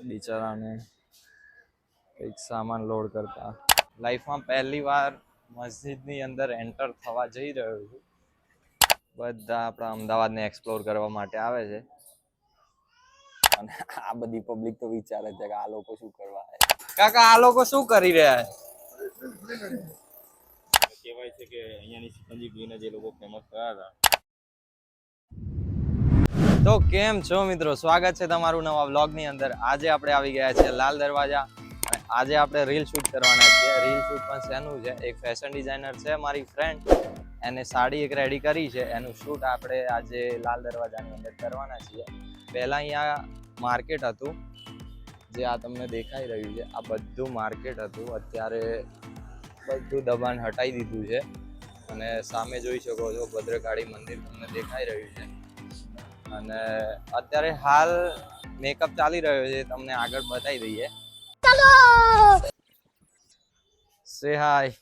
બિચારાને કંઈક સામાન લોડ કરતા. લાઈફમાં પહેલી વાર મસ્જિદની અંદર એન્ટર થવા જઈ રહ્યો છું. બધા આપણા અમદાવાદને એક્સપ્લોર કરવા માટે આવે છે અને આ બધી પબ્લિક તો વિચારે છે કે આ લોકો શું કરવા આવે. કાકા આ લોકો શું કરી રહ્યા છે? કહેવાય છે કે અહીંયાની સિકંજી પીને જે લોકો ફેમસ થયા હતા. તો કેમ છો મિત્રો, સ્વાગત છે તમારું નવા વ્લોગની અંદર. આજે આપણે આવી ગયા છે લાલ દરવાજા અને આજે આપણે રીલ શૂટ કરવાના છીએ. રીલ શૂટ પણ શેનું છે, એક ફેશન ડિઝાઇનર છે મારી ફ્રેન્ડ, એને સાડી એક રેડી કરી છે, એનું શૂટ આપણે આજે લાલ દરવાજાની અંદર કરવાના છીએ. પહેલા અહીંયા માર્કેટ હતું, જે આ તમને દેખાઈ રહ્યું છે, આ બધું માર્કેટ હતું. અત્યારે બધું દબાણ હટાવી દીધું છે અને સામે જોઈ શકો છો ભદ્રકાળી મંદિર તમને દેખાઈ રહ્યું છે. અને અત્યારે હાલ મેકઅપ ચાલી રહ્યો છે, તમને આગળ બતાવી દઈએ. ચાલો સે હાય.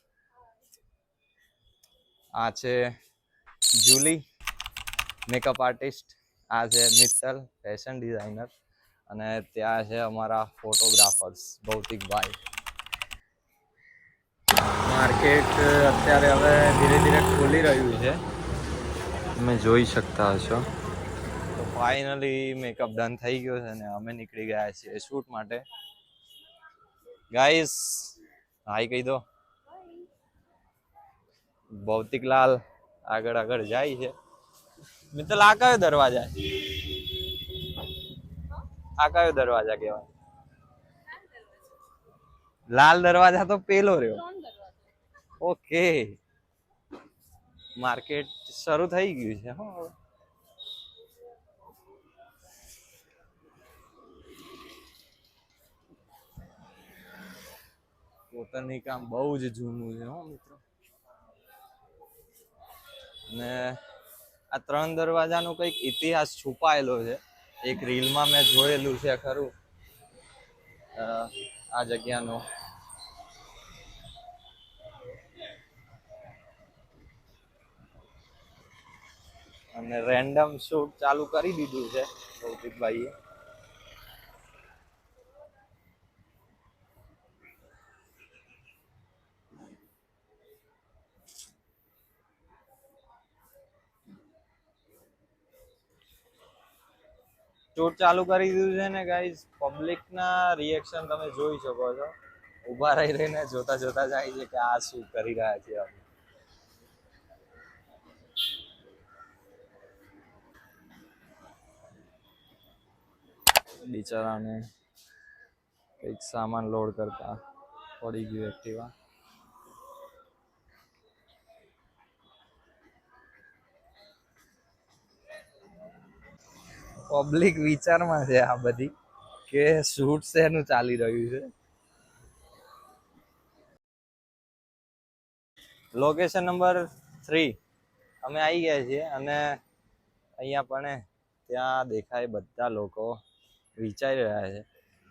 આ છે જુલી મેકઅપ આર્ટિસ્ટ, આ છે મિત્તલ ફેશન ડિઝાઇનર અને ત્યાં છે અમારા ફોટોગ્રાફર્સ ભૌતિકભાઈ. માર્કેટ અત્યારે હવે ધીરે ધીરે ખોલી રહ્યું છે, તમે જોઈ શકતા હશો. તો ફાઇનલી મેકઅપ ડન થઈ ગયો છે અને અમે નીકળી ગયા છીએ શૂટ માટે. ગાઈસ હાય કહી દો. ભૌતિકલાલ આગળ આગળ જાય છે. મિત્તલ આ કયો દરવાજા? આ કયો દરવાજા કહેવાય? લાલ દરવાજા તો પેલો રહ્યો. ઓકે, માર્કેટ શરૂ થઈ ગયું છે. હા, કોતરની કામ બહુ જ જૂનું છે હો મિત્રો. અને આ 3 દરવાજાનો કંઈક ઇતિહાસ છુપાયેલો છે. એક રીલમાં મેં જોયેલું છે ખરું આ જગ્યાનો. અને રેન્ડમ શૂટ ચાલુ કરી દીધું છે ભૌતિકભાઈએ. શૂટ ચાલુ કરી દીધું છે ને ગાઈઝ. પબ્લિકના રિએક્શન તમે જોઈ શકો છો. ઊભા રહીને જોતા જોતા જાય છે કે આ શું કરી રહ્યા છે અમે. બિચારાને કંઈક સામાન લોડ કરતા પડી ગયું એક્ટિવા. પબ્લિક વિચારમાં છે આ બધી કે શૂટ શેનું ચાલી રહ્યું છે. લોકેશન નંબર 3 અમે આવી ગયા છીએ અને અહીંયા પણ ત્યાં દેખાય બધા લોકો વિચારી રહ્યા છે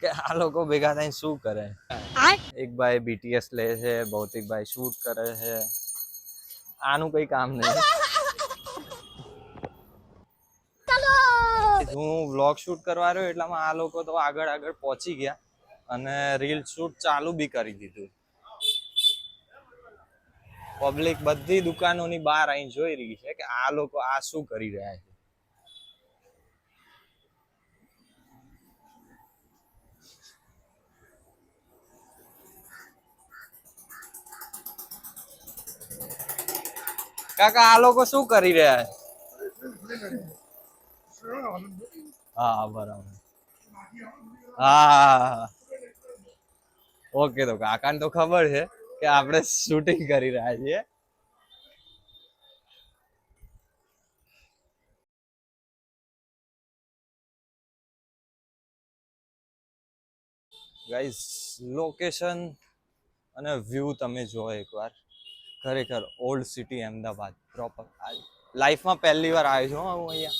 કે આ લોકો ભેગા થઈને શું કરે. એક ભાઈ BTS લે છે, ભૌતિકભાઈ શૂટ કરે છે. આનું કઈ કામ નહીં. હું વ્લોગ શૂટ કરવા રહ્યો એટલામાં આ લોકો તો આગળ આગળ પહોંચી ગયા અને રીલ શૂટ ચાલુ બી કરી દીધું. પબ્લિક બધી દુકાનોની બહાર આવીને જોઈ રહી છે કે આ લોકો આ શું કરી રહ્યા છે. કાકા આ લોકો શું કરી રહ્યા છે? હા બરાબર. હા ઓકે, તો કાકાને તો ખબર છે કે આપણે શૂટિંગ કરી રહ્યા છીએ. ગાઈસ લોકેશન અને વ્યૂ તમે જો એકવાર. ખરેખર ઓલ્ડ સિટી અમદાવાદ પ્રોપર. લાઈફમાં પહેલી વાર આવ્યો છું હું અહીંયા.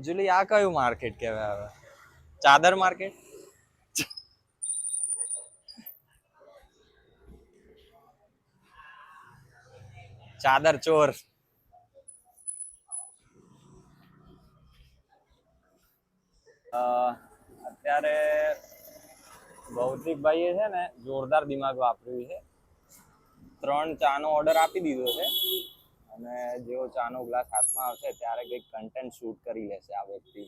જુલી આ કયું માર્કેટ કહેવાય હવે? ચાદર માર્કેટ? ચાદર ચોર. અત્યારે ભૌતિકભાઈએ છે ને જોરદાર દિમાગ વાપર્યું છે. 3 ચાનો ઓર્ડર આપી દીધો છે અને જેવો ચાનો ગ્લાસ હાથમાં આવશે ત્યારે કંઈક કન્ટેન્ટ શૂટ કરી લેશે આ વ્યક્તિ.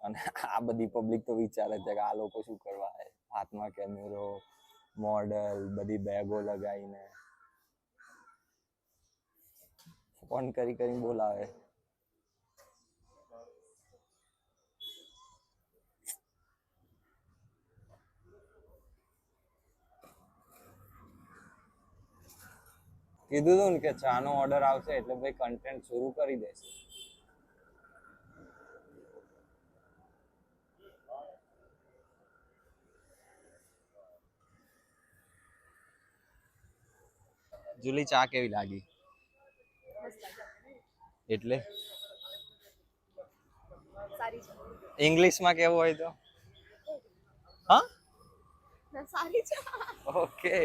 અને આ બધી પબ્લિક તો વિચારે છે કે આ લોકો શું કરવા આવે, હાથમાં કેમેરો, મોડલ, બધી બેગો લગાવીને ફોન કરી કરીને બોલાવે. કીધું તું ને કે ચાનો ઓર્ડર આવશે એટલે ભાઈ કન્ટેન્ટ શરૂ કરી દેશે. જુલી, ચા કેવી લાગી? એટલે ઇંગ્લિશમાં કેવું હોય તો? હા, સારી છે. ઓકે.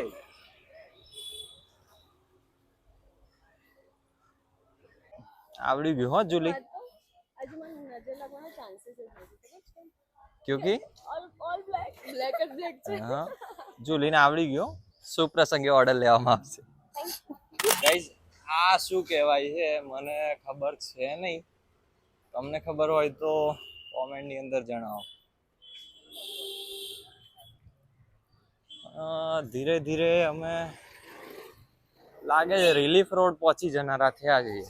આવડી ગયું હો જુલી. આજે મને નજર લાગવાનો ચાન્સીસ નથી ક્યોંકि ઓલ બ્લેક જ બ્લેક છે. હા, જુલીને આવડી ગયો. શું પ્રસંગે ઓર્ડર લેવામાં આવશે? ગાઈઝ, આ શું કહેવાય છે મને ખબર છે નહીં. તમને ખબર હોય તો કોમેન્ટની અંદર જણાવો. ધીરે ધીરે અમે લાગે છે રિલીફ રોડ પહોંચી જનારા થયા છીએ.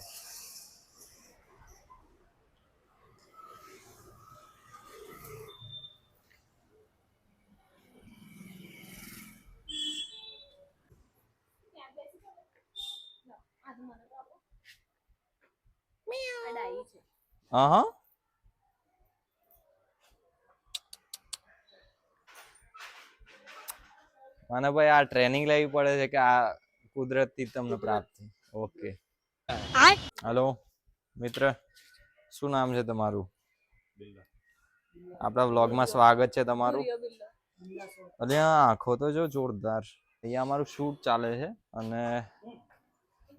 હા, મને ભાઈ આ ટ્રેનિંગ લેવી પડે છે કે આ કુદરતી તમને પ્રાપ્ત થઈ. ઓકે. હેલો મિત્ર, શું નામ છે તમારું? આપણા વ્લોગમાં સ્વાગત છે તમારું. અરે આંખો તો જો જોરદાર. અહીંયા અમારું શૂટ ચાલે છે અને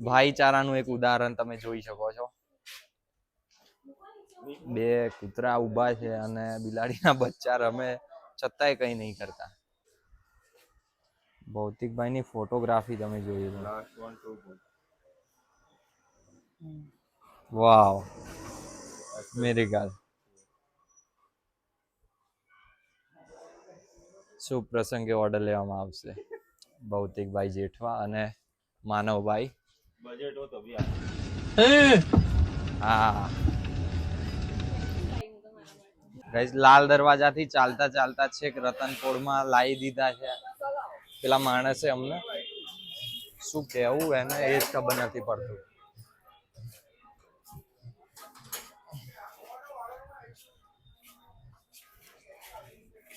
ભાઈચારાનું એક ઉદાહરણ તમે જોઈ શકો છો. 2 કૂતરા ઊભા છે અને બિલાડીના બચ્ચા રમે છતાંય કંઈ નહીં કરતા. ભૌતિકભાઈની ફોટોગ્રાફી તમે જોઈ લો. વાવ, મેરી ગાલ. શુભ પ્રસંગે ઓર્ડર લેવામાં આવશે. ભૌતિકભાઈ જેઠવા અને માનવભાઈ. બજેટ હો તો ભી હા. ગાઈસ, લાલ દરવાજાથી ચાલતા ચાલતા છેક રતનપોળમાં લાવી દીધા છે પેલા માણસે. અમને શું કહેવું એને એ જ ખબર નથી પડતું.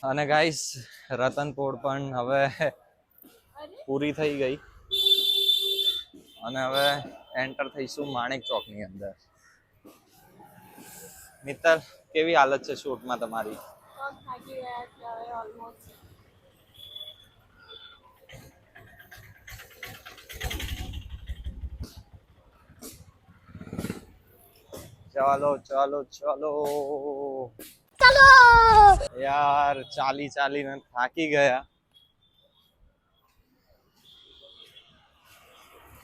અને ગાઈસ, રતનપોળ પણ હવે પૂરી થઈ ગઈ અને હવે એન્ટર થઈશું માણેક ચોકની અંદર. મિત્તલ, કેવી હાલત છે શૂટમાં તમારી? ચાલો ચાલો ચાલો ચાલો યાર, ચાલી ચાલીને થાકી ગયા.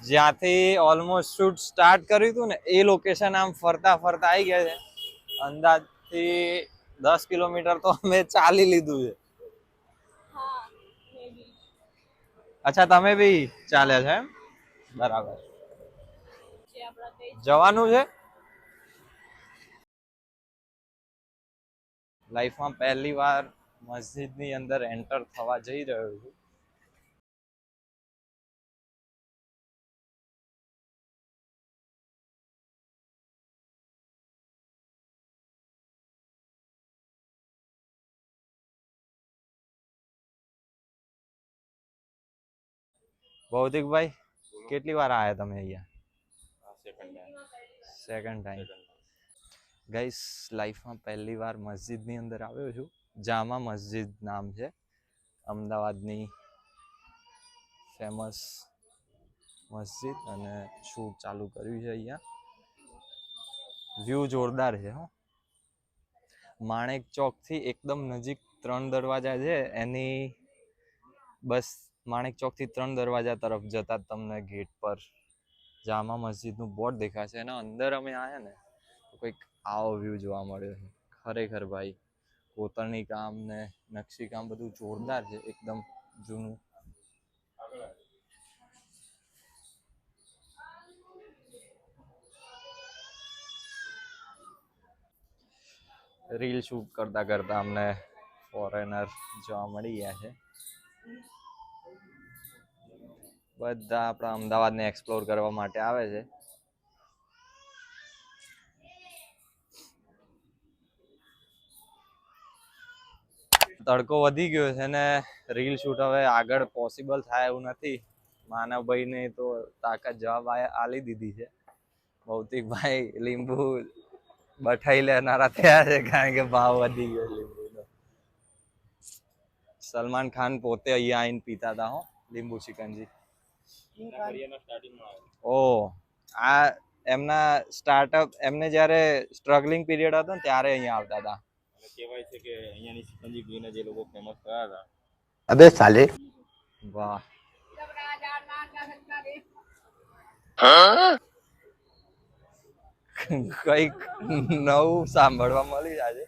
જ્યાંથી ઓલમોસ્ટ શૂટ સ્ટાર્ટ કર્યું હતું ને એ લોકેશન આમ ફરતા ફરતા આવી ગયા છે. અંદાજથી 10 કિલોમીટર તો અમે ચાલી લીધું છે. અચ્છા, તમે બી ચાલ્યા છે એમ? બરાબર. જવાનું છે. લાઈફમાં પહેલી વાર મસ્જિદની અંદર એન્ટર થવા જઈ રહ્યો છું. ભૌતિકભાઈ, કેટલી વાર આયા તમે અહીંયા? Second time. ગાઈસ, લાઈફમાં પહેલી વાર મસ્જિદની અંદર આવ્યો છું. જામા મસ્જિદ નામ છે, અમદાવાદની ફેમસ મસ્જિદ અને શૂટ ચાલુ કર્યું છે અહીંયા. વ્યૂ જોરદાર છે હો. માણેક ચોક થી એકદમ નજીક 3 દરવાજા છે, એની બસ માણેક ચોક થી 3 દરવાજા તરફ જતા તમને ગેટ પર જામા મસ્જિદનું બોર્ડ દેખાશે. એના અંદર અમે આવ્યા ને તો કંઈક આવો વ્યૂ જોવા મળ્યો છે. ખરેખર ભાઈ કોતરણી કામ ને નકશી કામ બધું જોરદાર છે, એકદમ જૂનું. રીલ શૂટ કરતા કરતા અમને ફોરેનર જોવા મળી ગયા છે. બધા આપણા અમદાવાદને એક્સપ્લોર કરવા માટે આવે છે. તડકો વધી ગયો છે ને રીલ શૂટ હવે આગળ પોસિબલ થાય એવું નથી. માનવભાઈને તો તાકાત જવાબ આલી દીધી છે. ભૌતિકભાઈ લીંબુ બઠાઈ લેનારા થયા છે, કારણ કે ભાવ વધી ગયો લીંબુનો. સલમાન ખાન પોતે અહીંયા આવીને પીતા હતા હો લીંબુ ચિકનજી. ઓ આ એમના સ્ટાર્ટઅપ, એમને જ્યારે સ્ટ્રગલિંગ પીરિયડ હતો ને ત્યારે અહીંયા આવતા હતા. કહેવાય છે કે અહીંયાની સિકંજી પીને જે લોકો ફેમસ થયા હતા. અબે સાલે વાહ. કઈક નવું સાંભળવા મળી આજે.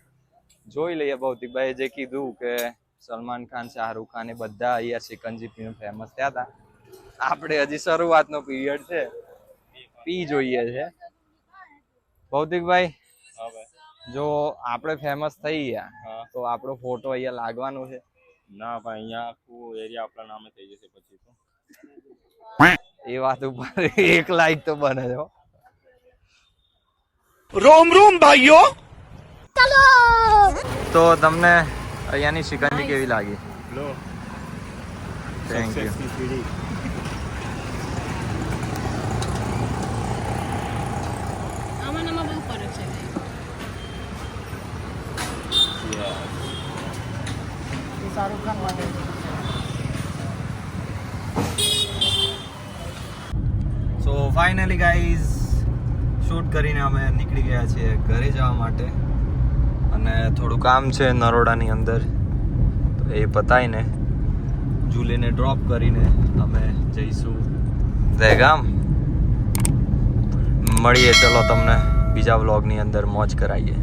જોઈ લઈએ. ભૌતિકભાઈ જે કીધું કે સલમાન ખાન, શાહરુખ ખાન એ બધા અહીંયા સિકંજી પીને ફેમસ થયા હતા. આપણે હજી શરૂઆતનો પીરિયડ છે, પી જોઈએ છે. ભૌતિકભાઈ જો આપણે ફેમસ થઈ ગયા તો આપણો ફોટો અહીંયા લાગવાનો છે? ના ભાઈ, અહીંયા આખું એરિયા આપણા નામે થઈ જશે પછી તો. એ વાત ઉપર 1 લાઈક તો બને છે. રોમ રોમ ભાઈઓ. તો તમને અહીંયાની સિકંજી કેવી લાગી? લો, થેન્ક યુ. આમાં બહુ ફરક છે. શાહરુખ ખાન માટે સો ફાઇનલી ગાઈઝ શૂટ કરીને અમે નીકળી ગયા છીએ ઘરે જવા માટે. અને થોડું કામ છે નરોડાની અંદર, તો એ પતાવીને જુલીને ડ્રોપ કરીને અમે જઈશું દહેગામ. મળીએ, ચલો તમને બીજા વ્લોગની અંદર મોજ કરાવીએ.